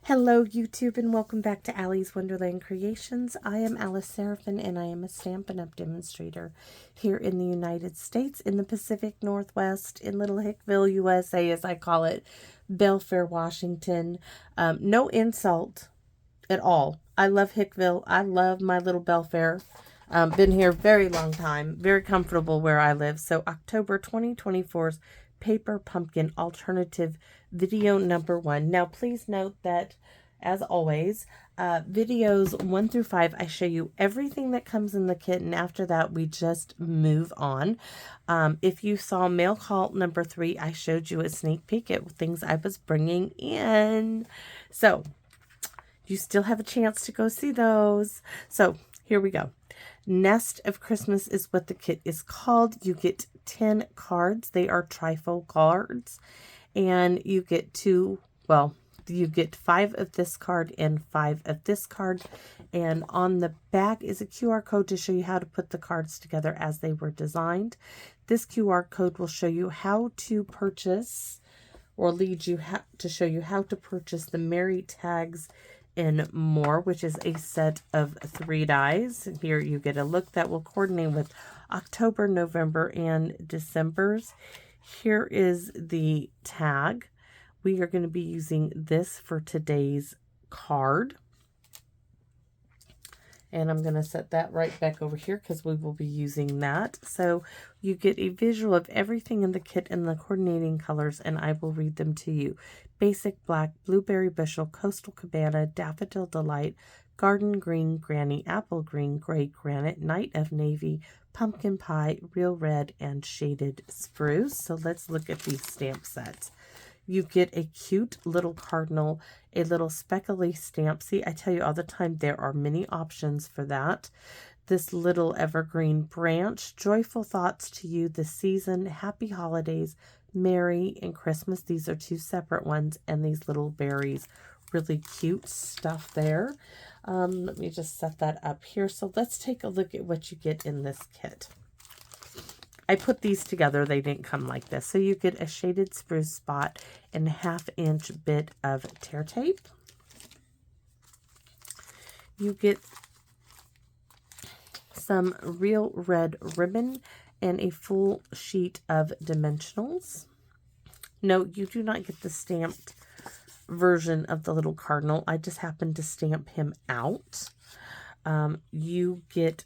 Hello YouTube and welcome back to Allie's Wonderland Creations. I am Alice Seraphin and I am a Stampin' Up! Demonstrator here in the United States in the Pacific Northwest in Little Hickville, USA as I call it, Belfair, Washington. No insult at all. I love Hickville. I love my little Belfair. Been here a very long time. Very comfortable where I live. So October 2024's Paper Pumpkin Alternative video number 1. Now please note that, as always, videos 1 through 5, I show you everything that comes in the kit, and after that we just move on. If you saw mail call number 3, I showed you a sneak peek at things I was bringing in. So you still have a chance to go see those. So here we go. Nest of Christmas is what the kit is called. You get 10 cards. They are trifold cards. And you get you get 5 of this card and 5 of this card. And on the back is a QR code to show you how to put the cards together as they were designed. This QR code will show you how to purchase, or lead you to show you how to purchase the Merry Tags and More, which is a set of 3 dies. Here you get a look that will coordinate with October, November, and December's. Here is the tag. We are going to be using this for today's card. And I'm going to set that right back over here because we will be using that. So you get a visual of everything in the kit and the coordinating colors, and I will read them to you. Basic Black, Blueberry Bushel, Coastal Cabana, Daffodil Delight, Garden Green, Granny Apple Green, Gray Granite, Night of Navy, Pumpkin Pie, Real Red, and Shaded Spruce. So let's look at these stamp sets. You get a cute little cardinal, a little speckly stamp. See, I tell you all the time, there are many options for that. This little evergreen branch, joyful thoughts to you this season, happy holidays, Merry, and Christmas. These are 2 separate ones, and these little berries, really cute stuff there. Let me just set that up here. So let's take a look at what you get in this kit. I put these together. They didn't come like this. So you get a shaded spruce spot and a 1/2-inch bit of tear tape. You get some real red ribbon and a full sheet of dimensionals. No, you do not get the stamped version of the little cardinal. I just happened to stamp him out. You get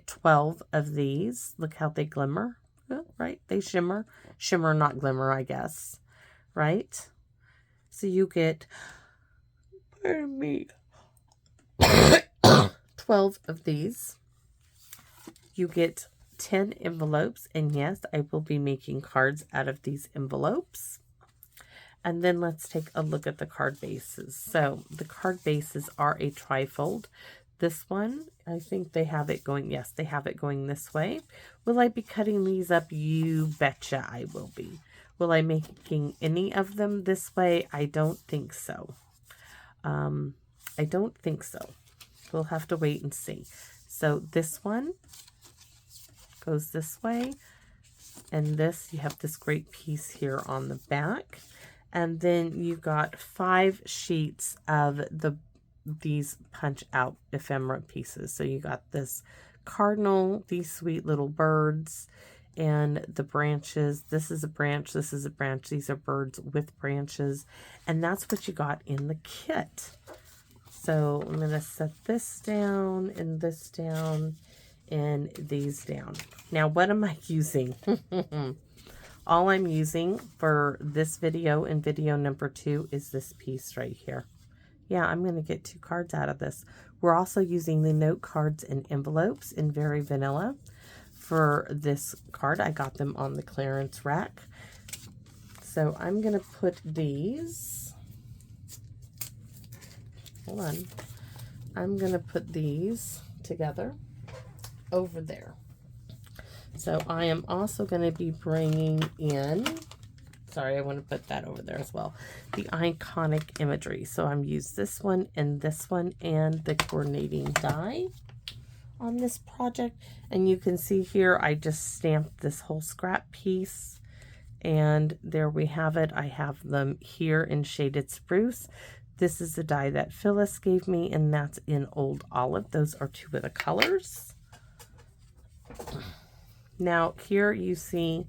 12 of these. Look how they glimmer, right? They shimmer, not glimmer, I guess, right? So you get, pardon me, 12 of these. You get 10 envelopes, and yes, I will be making cards out of these envelopes. And then let's take a look at the card bases. So the card bases are a trifold. This one, I think they have it going, yes, they have it going this way. Will I be cutting these up? You betcha I will be. Will I making any of them this way? I don't think so. I don't think so. We'll have to wait and see. So this one goes this way, and this, you have this great piece here on the back, and then you got 5 sheets of these punch out ephemera pieces. So you got this cardinal, these sweet little birds, and the branches. This is a branch, this is a branch, these are birds with branches, and that's what you got in the kit. So I'm going to set this down and this down and these down. Now, what am I using? All I'm using for this video and video number 2 is this piece right here. Yeah, I'm going to get 2 cards out of this. We're also using the note cards and envelopes in Very Vanilla for this card. I got them on the clearance rack. So I'm going to put these, hold on, I'm going to put these together over there. So I am also going to be bringing in, sorry, I want to put that over there as well, the Iconic Imagery. So I'm using this one and the coordinating die on this project. And you can see here, I just stamped this whole scrap piece And there we have it. I have them here in Shaded Spruce. This is the die that Phyllis gave me, and that's in Old Olive. Those are two of the colors. Now here you see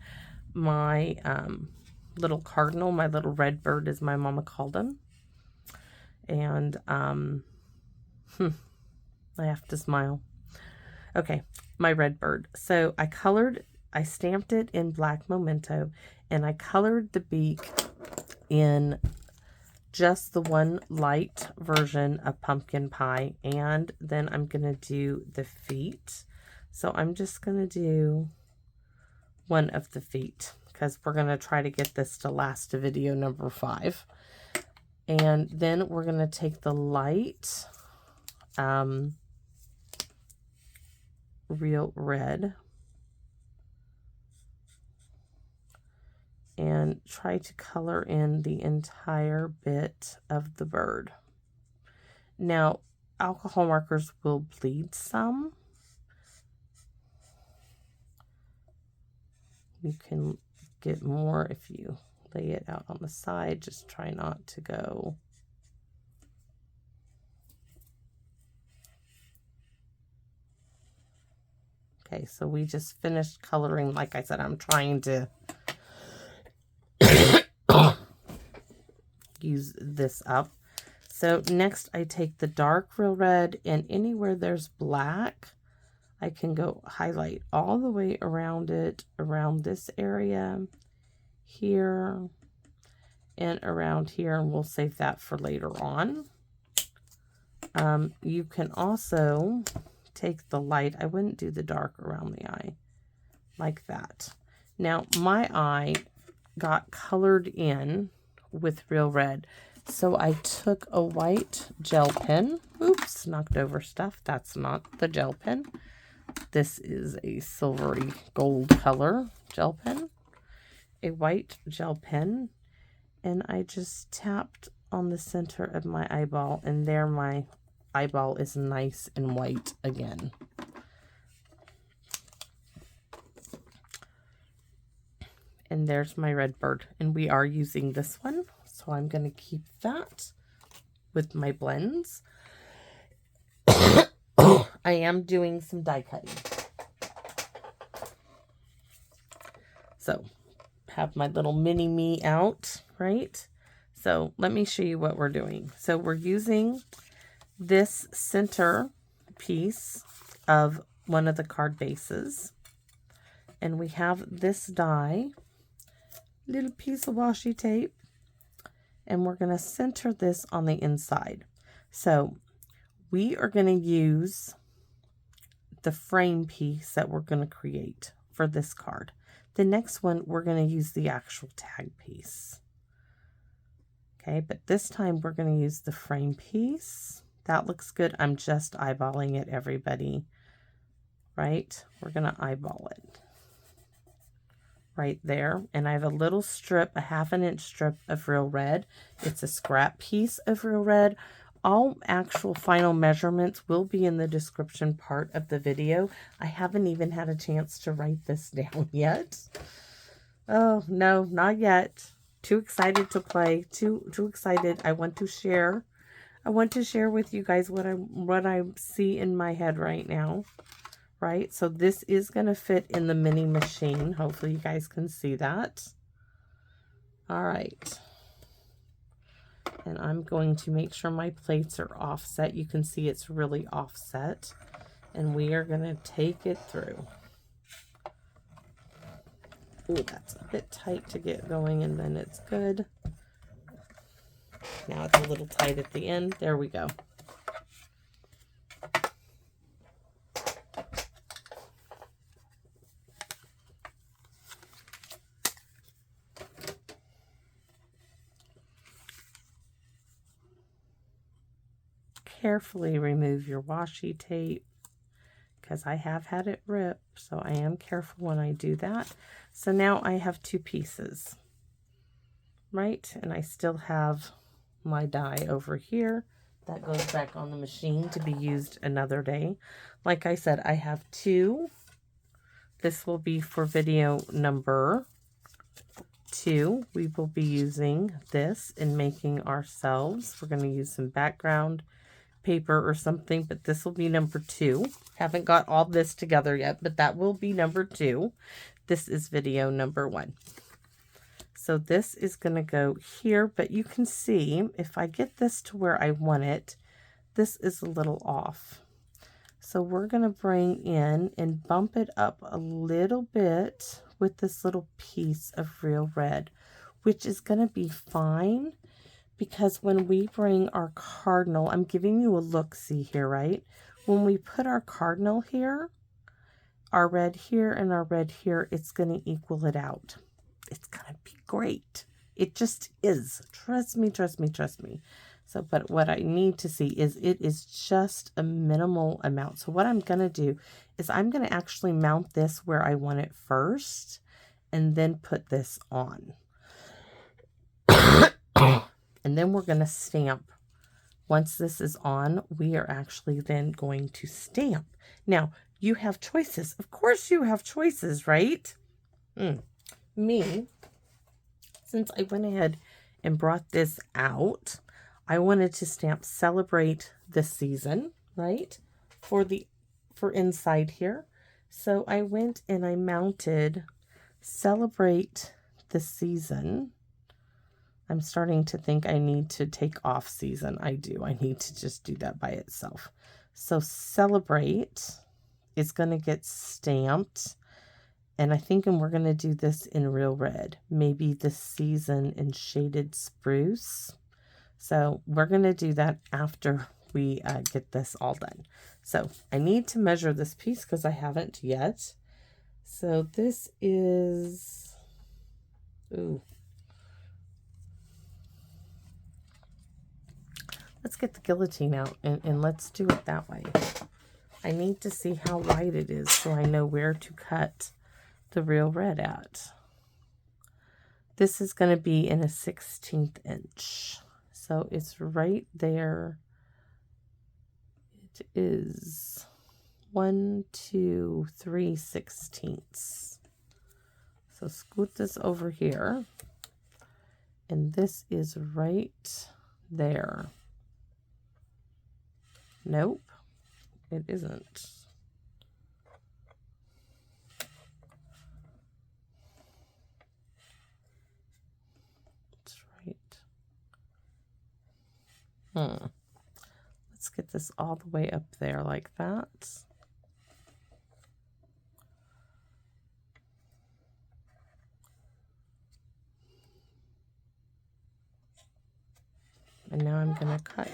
my little cardinal, my little red bird, as my mama called him. And I have to smile. Okay, my red bird. So I stamped it in black memento, and I colored the beak in just the one light version of pumpkin pie, and then I'm going to do the feet. So I'm just going to do one of the feet, because we're going to try to get this to last to video number 5. And then we're going to take the light real red and try to color in the entire bit of the bird. Now, alcohol markers will bleed some. You can get more if you lay it out on the side. Just try not to go. Okay, so we just finished coloring. Like I said, I'm trying to use this up. So next I take the dark real red, and anywhere there's black, I can go highlight all the way around it, around this area, here, and around here, and we'll save that for later on. You can also take the light. I wouldn't do the dark around the eye like that. Now my eye got colored in with real red, so I took a white gel pen. Oops, knocked over stuff. That's not the gel pen. This is a silvery gold color gel pen, a white gel pen, and I just tapped on the center of my eyeball, and there my eyeball is nice and white again. And there's my red bird, and we are using this one, so I'm going to keep that with my blends. I am doing some die cutting. So, have my little mini me out, right? So, let me show you what we're doing. So, we're using this center piece of one of the card bases, and we have this die, little piece of washi tape, and we're going to center this on the inside. So we are going to use the frame piece that we're going to create for this card. The next one, we're going to use the actual tag piece. Okay, but this time we're going to use the frame piece. That looks good. I'm just eyeballing it, everybody. Right? We're going to eyeball it right there. And I have a little strip, a 1/2 inch strip of real red. It's a scrap piece of real red. All actual final measurements will be in the description part of the video. I haven't even had a chance to write this down yet. Oh, no, not yet. Too excited to play. Too excited. I want to share. I want to share with you guys what I see in my head right now. Right? So this is going to fit in the mini machine. Hopefully you guys can see that. All right. And I'm going to make sure my plates are offset. You can see it's really offset. And we are going to take it through. Oh, that's a bit tight to get going, and then it's good. Now it's a little tight at the end. There we go. Carefully remove your washi tape, because I have had it rip, so I am careful when I do that. So now I have 2 pieces, right? And I still have my die over here that goes back on the machine to be used another day. Like I said, I have 2. This will be for video number 2, we will be using this in making ourselves. We're going to use some background paper or something, but this will be number 2. Haven't got all this together yet, but that will be number 2. This is video number 1. So this is going to go here, but you can see if I get this to where I want it, this is a little off. So we're going to bring in and bump it up a little bit with this little piece of real red, which is going to be fine because when we bring our cardinal, I'm giving you a look-see here, right? When we put our cardinal here, our red here and our red here, it's going to equal it out. It's going to be great. It just is. Trust me, trust me, trust me. So, but what I need to see is it is just a minimal amount. So what I'm going to do is I'm going to actually mount this where I want it first and then put this on. And then we're going to stamp. Once this is on, we are actually then going to stamp. Now, you have choices. Of course you have choices, right? Me, since I went ahead and brought this out, I wanted to stamp celebrate the season, right? For inside here. So I went and I mounted celebrate the season. I'm starting to think I need to take off season. I do. I need to just do that by itself. So celebrate is going to get stamped. And I think we're going to do this in real red. Maybe this season in Shaded Spruce. So we're going to do that after we get this all done. So I need to measure this piece because I haven't yet. So this is, ooh. Let's get the guillotine out and let's do it that way. I need to see how wide it is so I know where to cut the real red at. This is going to be in a 1/16 inch. So it's right there. It is 1, 2, 3/16. So scoot this over here. And this is right there. Nope, it isn't. That's right. Let's get this all the way up there like that. And now I'm going to cut.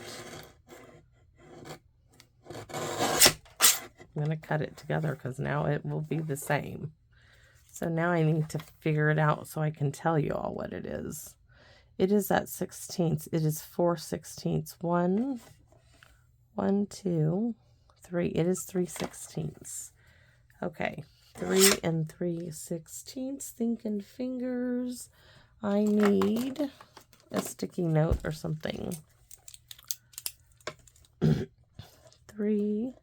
I'm going to cut it together because now it will be the same. So now I need to figure it out so I can tell you all what it is. It is at 16ths. It is 4/16. 1, 1, 2, 3. It is 3/16. Okay, 3 and 3/16. Thinking fingers. I need a sticky note or something. 3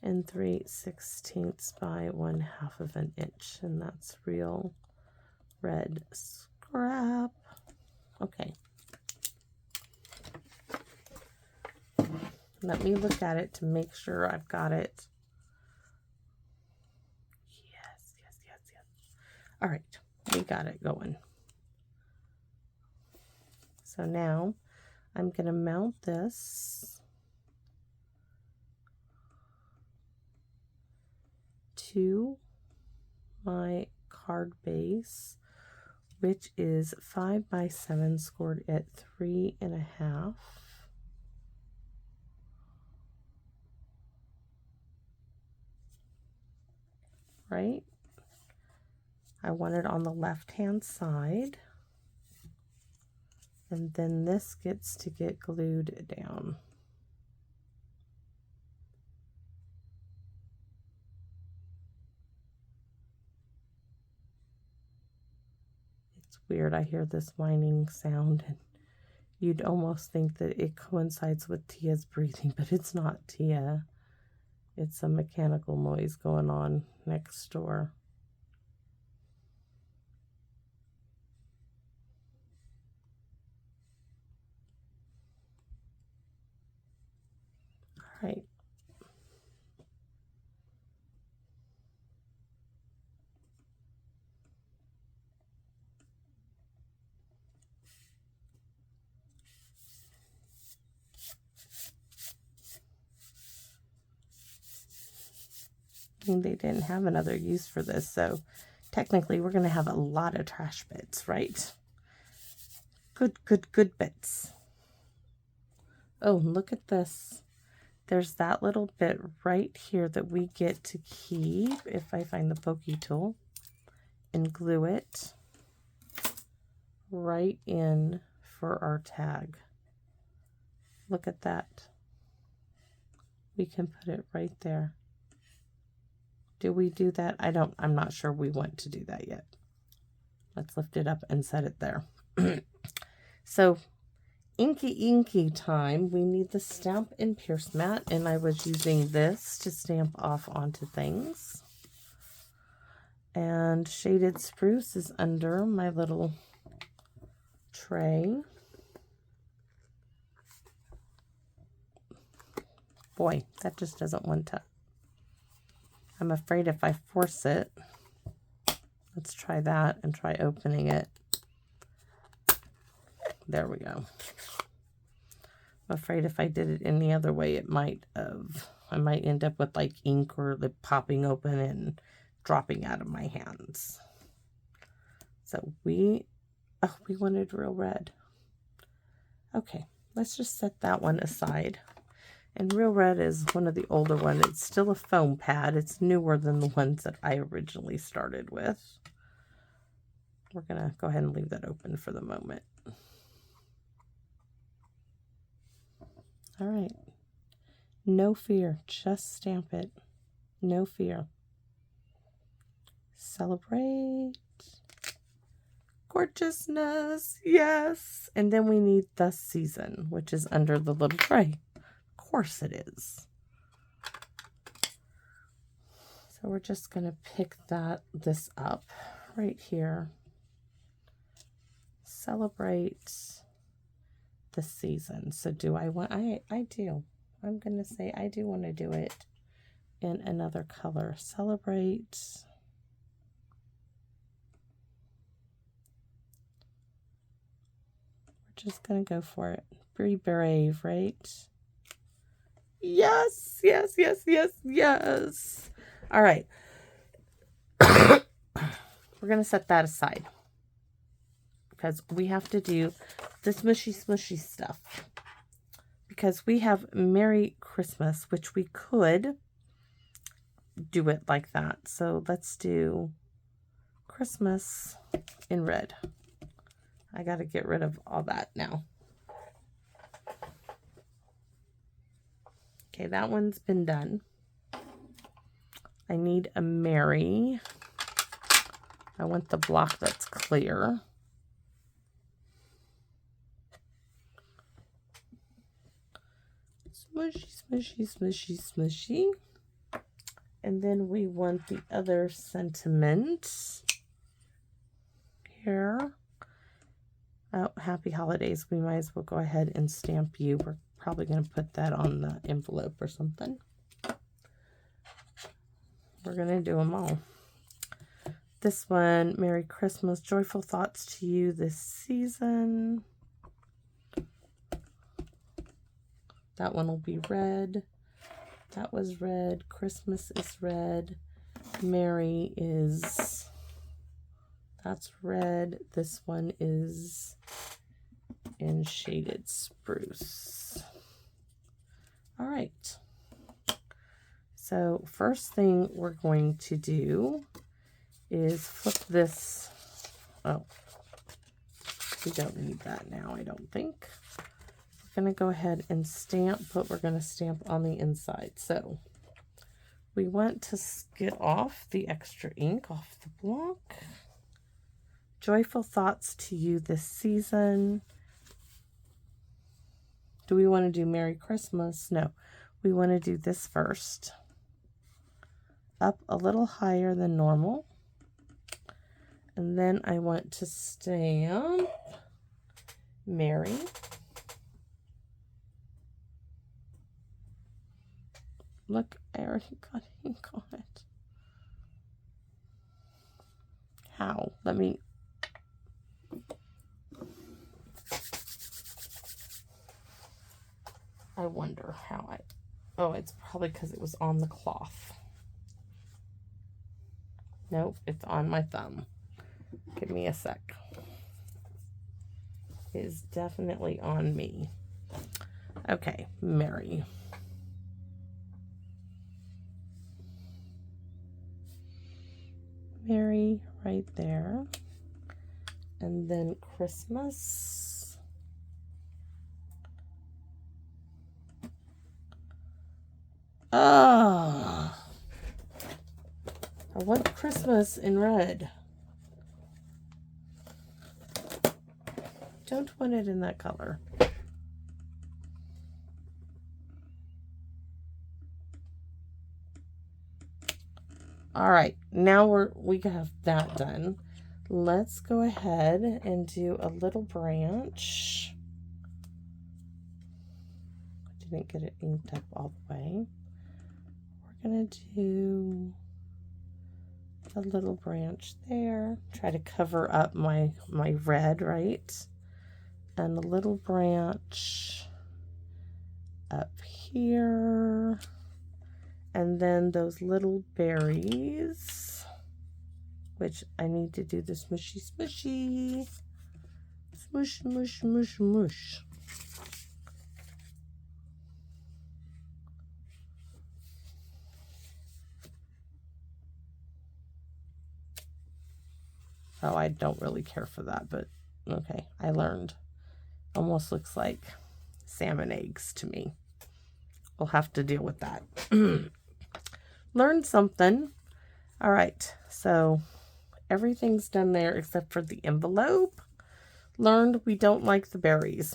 and 3/16 by 1/2 of an inch, and that's real red scrap. Okay. Let me look at it to make sure I've got it. Yes, yes, yes, yes. All right, we got it going. So now I'm going to mount this to my card base, which is 5 by 7 scored at 3.5. Right? I want it on the left-hand side. And then this gets to get glued down. It's weird. I hear this whining sound, and you'd almost think that it coincides with Tia's breathing, but it's not Tia. It's a mechanical noise going on next door. right. They didn't have another use for this, so technically we're going to have a lot of trash bits, right? Good bits. Oh, look at this. There's that little bit right here that we get to keep if I find the pokey tool and glue it right in for our tag. Look at that. We can put it right there. Do we do that? I'm not sure we want to do that yet. Let's lift it up and set it there. So, inky time. We need the stamp and pierce mat, and I was using this to stamp off onto things. And Shaded Spruce is under my little tray. Boy, that just doesn't want to. I'm afraid if I force it, let's try that and try opening it. There we go. I'm afraid if I did it any other way, I might end up with like ink or the popping open and dropping out of my hands. So we wanted real red. Okay, let's just set that one aside. And Real Red is one of the older ones. It's still a foam pad. It's newer than the ones that I originally started with. We're going to go ahead and leave that open for the moment. All right. No fear. Just stamp it. No fear. Celebrate. Gorgeousness. Yes. And then we need the season, which is under the little tray. Of course it is. So we're just going to pick this up right here. Celebrate the season. So do I want, I do. I'm going to say I do want to do it in another color. Celebrate. We're just going to go for it. Be brave, right? Yes, yes, yes, yes, yes. All right. We're going to set that aside because we have to do the smushy stuff. Because we have Merry Christmas, which we could do it like that. So let's do Christmas in red. I got to get rid of all that now. Okay, that one's been done. I need a Mary. I want the block that's clear. Smushy, smushy, smushy, smushy. And then we want the other sentiment here. Oh, happy holidays. We might as well go ahead and stamp you. We're probably going to put that on the envelope or something. We're going to do them all. This one, Merry Christmas, joyful thoughts to you this season. That one will be red. That was red. Christmas is red. Merry is, that's red. This one is in Shaded Spruce. All right. So first thing we're going to do is flip this. Oh, we don't need that now, I don't think. We're going to go ahead and stamp, but we're going to stamp on the inside. So we want to get off the extra ink off the block. Joyful thoughts to you this season. Do we want to do Merry Christmas? No, we want to do this first. Up a little higher than normal. And then I want to stamp Merry. Look, I already got ink on it. How? Let me... I wonder how I... Oh, it's probably because it was on the cloth. Nope, it's on my thumb. Give me a sec. It is definitely on me. Okay, Mary. Mary right there. And then Christmas. Oh, I want Christmas in red. Don't want it in that color. All right, now we have that done. Let's go ahead and do a little branch. I didn't get it inked up all the way. We're gonna do a little branch there. Try to cover up my red, right? And a little branch up here. And then those little berries, which I need to do the smushy, smushy. Smush, mush, mush, mush. Oh, I don't really care for that, but okay, I learned. Almost looks like salmon eggs to me. We'll have to deal with that. Learned something. All right, so everything's done there except for the envelope. Learned we don't like the berries.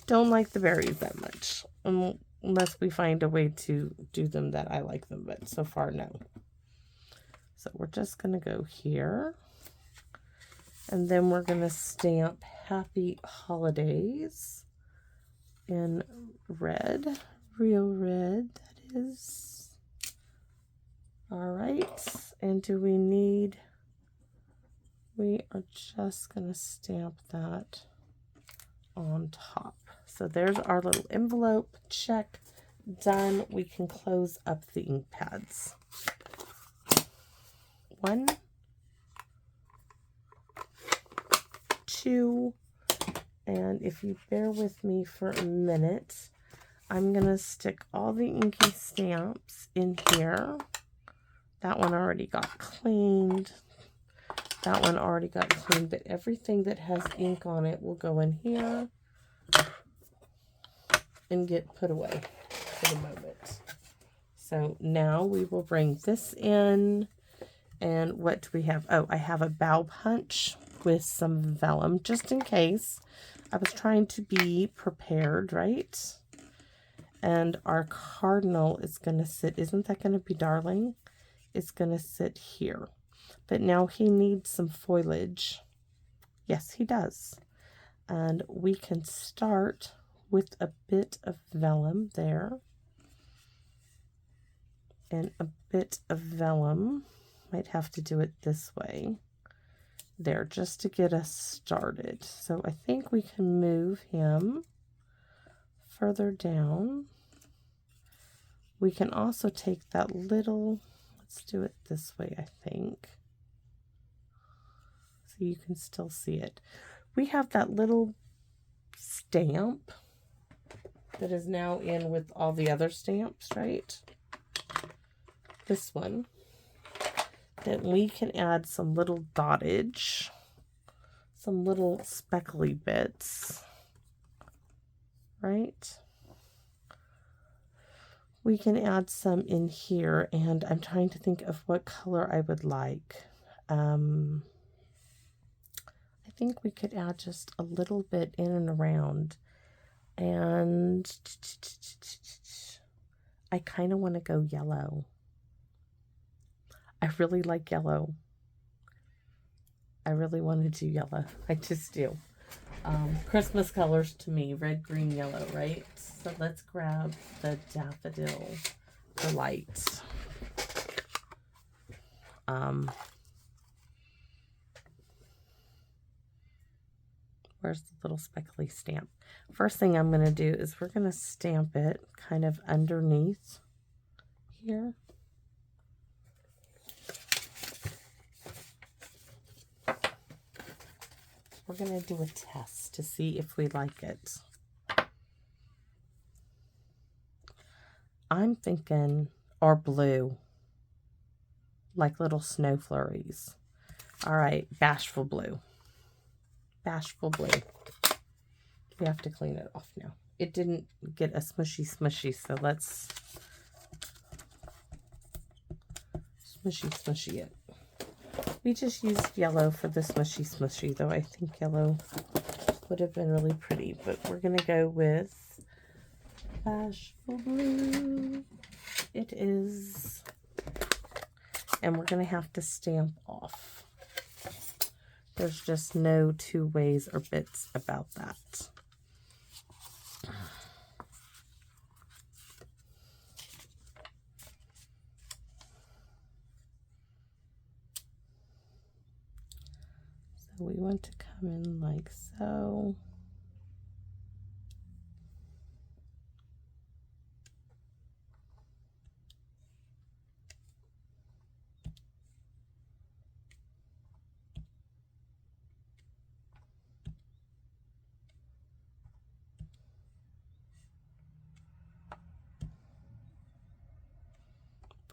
Don't like the berries that much. Unless we find a way to do them that I like them, but so far, no. So we're just going to go here. And then we're going to stamp Happy Holidays in red. Real red, that is. All right. And do we need... We are just going to stamp that on top. So there's our little envelope. Check. Done. We can close up the ink pads. 1, 2, and if you bear with me for a minute, I'm going to stick all the inky stamps in here. That one already got cleaned. That one already got cleaned, but everything that has ink on it will go in here and get put away for the moment. So now we will bring this in. And what do we have? Oh, I have a bough punch with some vellum, just in case. I was trying to be prepared, right? And our cardinal is going to sit, isn't that going to be darling? It's going to sit here. But now he needs some foliage. Yes, he does. And we can start with a bit of vellum there. And a bit of vellum. Might have to do it this way. There, just to get us started. So I think we can move him further down. We can also take that little, let's do it this way, I think. So you can still see it. We have that little stamp that is now in with all the other stamps, right? This one. Then we can add some little dottage, some little speckly bits, right? We can add some in here, and I'm trying to think of what color I would like. I think we could add just a little bit in and around, and I kind of want to go yellow. I really like yellow. I really want to do yellow. I just do. Christmas colors to me, red, green, yellow, right? So let's grab the daffodil the light. Where's the little speckly stamp? First thing I'm going to do is we're going to stamp it kind of underneath here. We're going to do a test to see if we like it. I'm thinking, or blue, like little snow flurries. All right, bashful blue. Bashful blue. We have to clean it off now. It didn't get a smushy, so let's smushy it. We just used yellow for the smushy, though I think yellow would have been really pretty. But we're going to go with bashful blue. It is. And we're going to have to stamp off. There's just no two ways or bits about that. So we want to come in like so.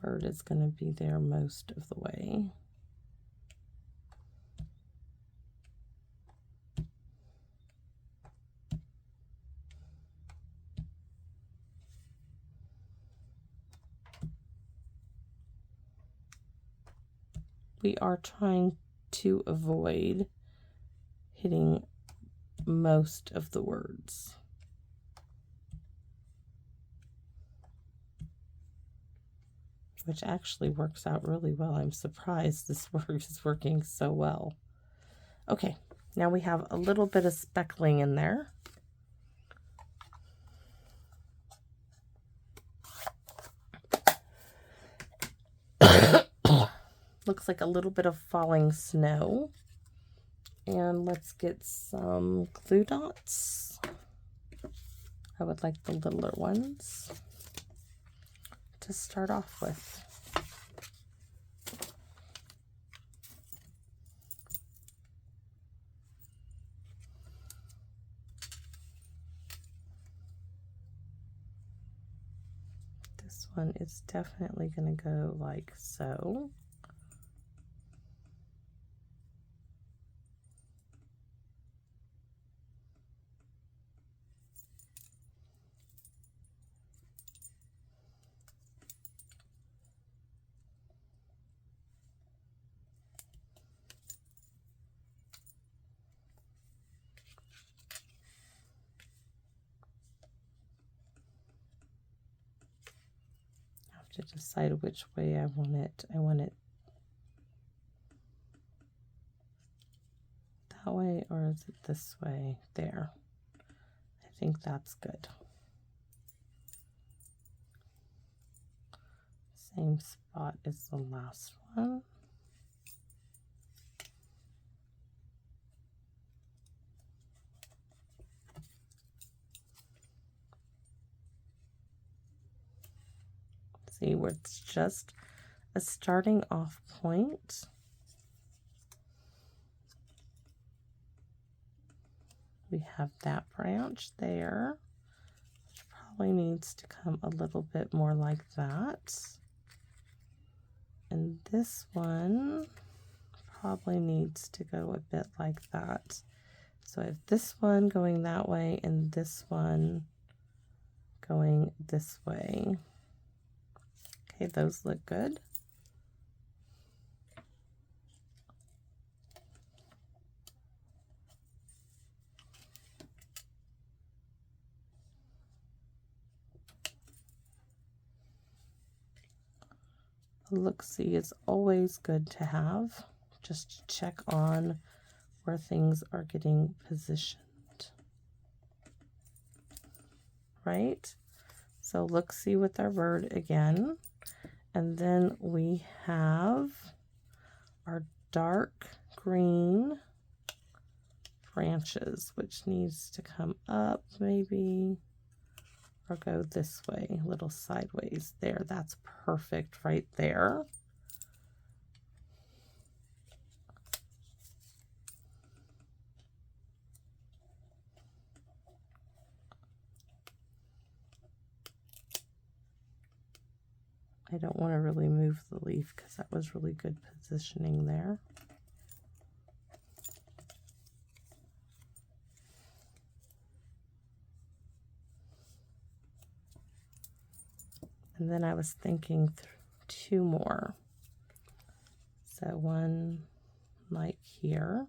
Bird is going to be there most of the way. We are trying to avoid hitting most of the words. Which actually works out really well. I'm surprised this work is working so well. Okay, now we have a little bit of speckling in there. Looks like a little bit of falling snow. And let's get some glue dots. I would like the littler ones to start off with. This one is definitely going to go like so. To decide which way I want it. I want it that way, or is it this way? There. I think that's good. Same spot as the last one. See where it's just a starting off point. We have that branch there, which probably needs to come a little bit more like that. And this one probably needs to go a bit like that. So I have this one going that way and this one going this way. Okay, those look good. A look-see is always good to have, just to check on where things are getting positioned. Right? So look, see with our bird again. And then we have our dark green branches, which needs to come up maybe, or go this way, a little sideways there. That's perfect right there. I don't want to really move the leaf because that was really good positioning there. And then I was thinking two more. So one like here.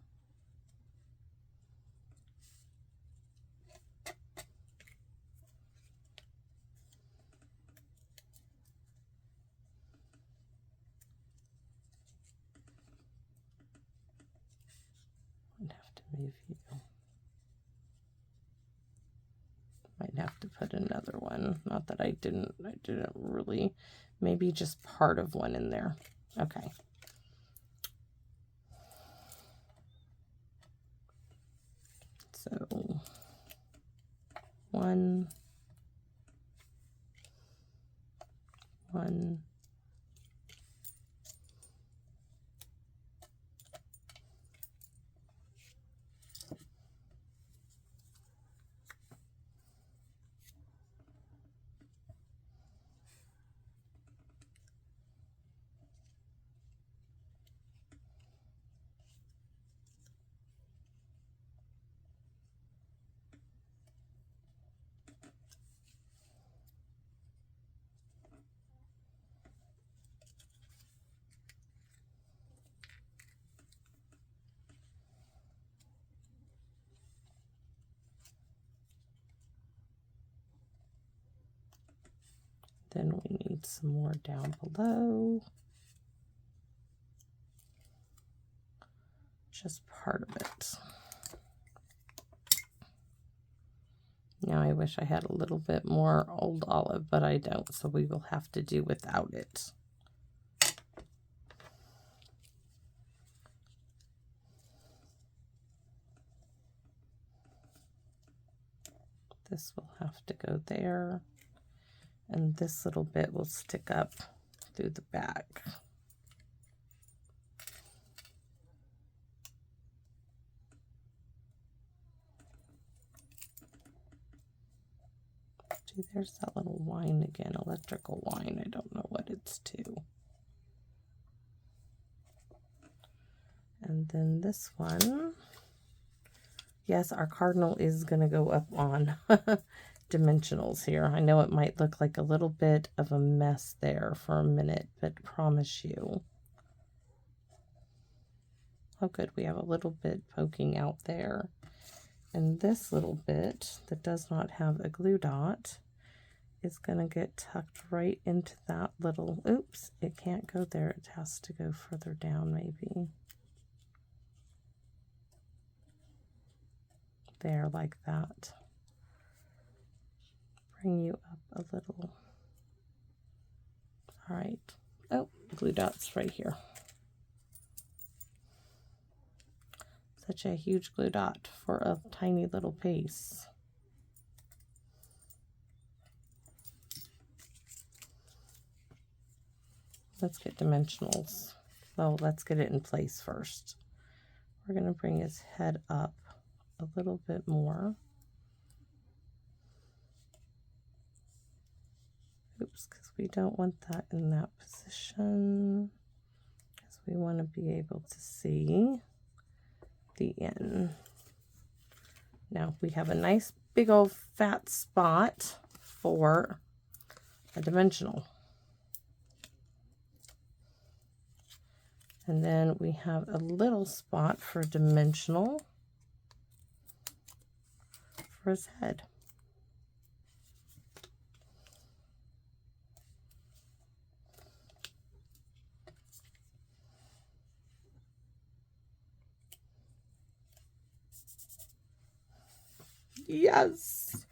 I'd have to move you. Might have to put another one. Not that I didn't really, maybe just part of one in there. Okay. So one, then we need some more down below. Just part of it. Now I wish I had a little bit more old olive, but I don't, so we will have to do without it. This will have to go there, and this little bit will stick up through the back. See, there's that little whine again, electrical whine. I don't know what it's to. And then this one, yes, our cardinal is going to go up on dimensionals here. I know it might look like a little bit of a mess there for a minute, but promise you. Oh, good, we have a little bit poking out there. And this little bit that does not have a glue dot is going to get tucked right into that little, oops, it can't go there. It has to go further down maybe. There, like that. Bring you up a little. All right. Oh, glue dots right here. Such a huge glue dot for a tiny little piece. Let's get dimensionals. Well, let's get it in place first. We're going to bring his head up a little bit more. Oops, because we don't want that in that position. Because we want to be able to see the end. Now we have a nice big old fat spot for a dimensional. And then we have a little spot for dimensional for his head. Yes.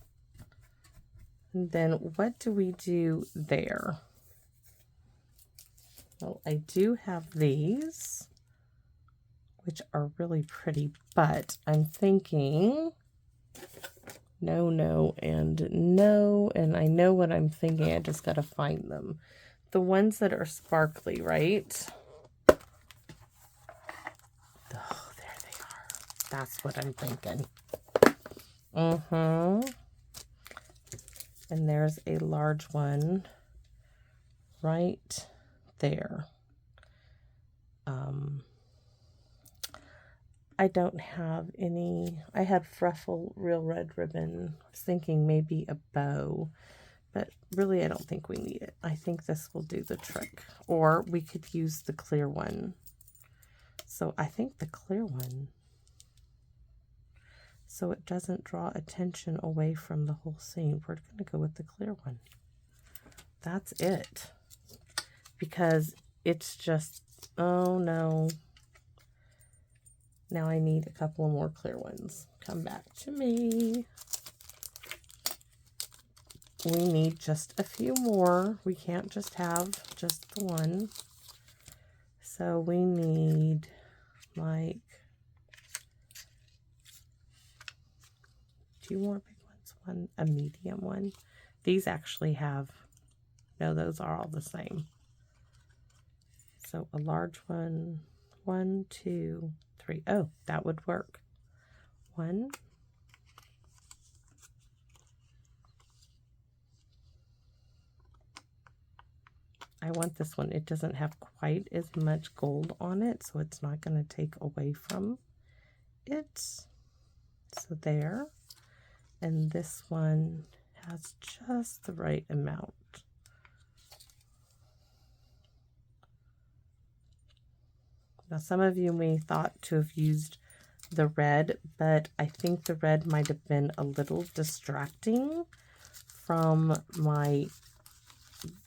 And then what do we do there? Well, I do have these, which are really pretty, but I'm thinking no, no, and no, and I know what I'm thinking. I just got to find them. The ones that are sparkly, right? Oh, there they are. That's what I'm thinking. And there's a large one right there. I don't have any. I had Fruffle Real Red Ribbon. I was thinking maybe a bow, but really I don't think we need it. I think this will do the trick. Or we could use the clear one. So I think the clear one, so it doesn't draw attention away from the whole scene, we're going to go with the clear one. That's it. Because it's just, oh no. Now I need a couple of more clear ones. Come back to me. We need just a few more. We can't just have just the one. So we need like 2 more big ones. A medium one. These actually have, no, those are all the same. So a large one. 1, 2, 3. Oh, that would work. 1. I want this one. It doesn't have quite as much gold on it, so it's not going to take away from it. So there. And this one has just the right amount. Now, some of you may thought to have used the red, but I think the red might have been a little distracting from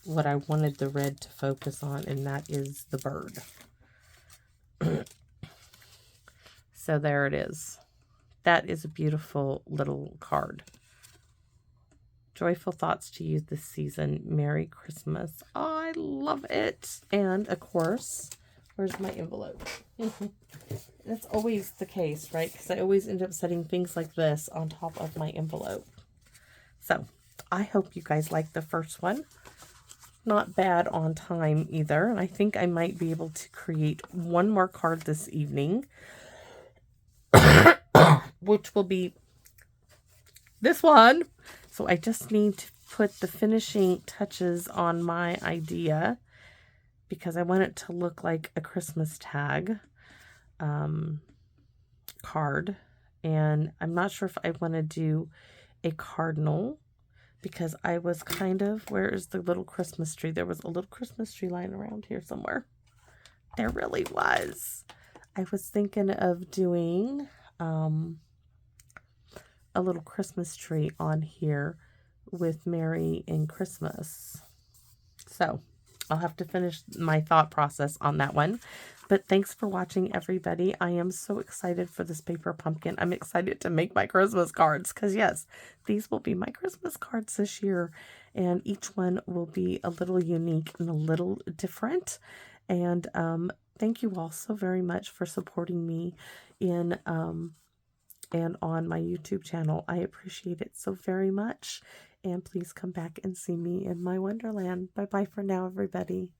what I wanted the red to focus on, and that is the bird. So there it is. That is a beautiful little card. Joyful thoughts to you this season. Merry Christmas. I love it. And of course, where's my envelope? That's always the case, right? Because I always end up setting things like this on top of my envelope. So I hope you guys like the first one. Not bad on time either. And I think I might be able to create one more card this evening, which will be this one. So I just need to put the finishing touches on my idea because I want it to look like a Christmas tag card. And I'm not sure if I want to do a cardinal because I was kind of, where is the little Christmas tree? There was a little Christmas tree lying around here somewhere. There really was. I was thinking of doing a little Christmas tree on here with Merry and Christmas. So I'll have to finish my thought process on that one. But thanks for watching, everybody. I am so excited for this paper pumpkin. I'm excited to make my Christmas cards because, yes, these will be my Christmas cards this year. And each one will be a little unique and a little different. And thank you all so very much for supporting me in and on my YouTube channel. I appreciate it so very much. And please come back and see me in my Wonderland. Bye-bye for now, everybody.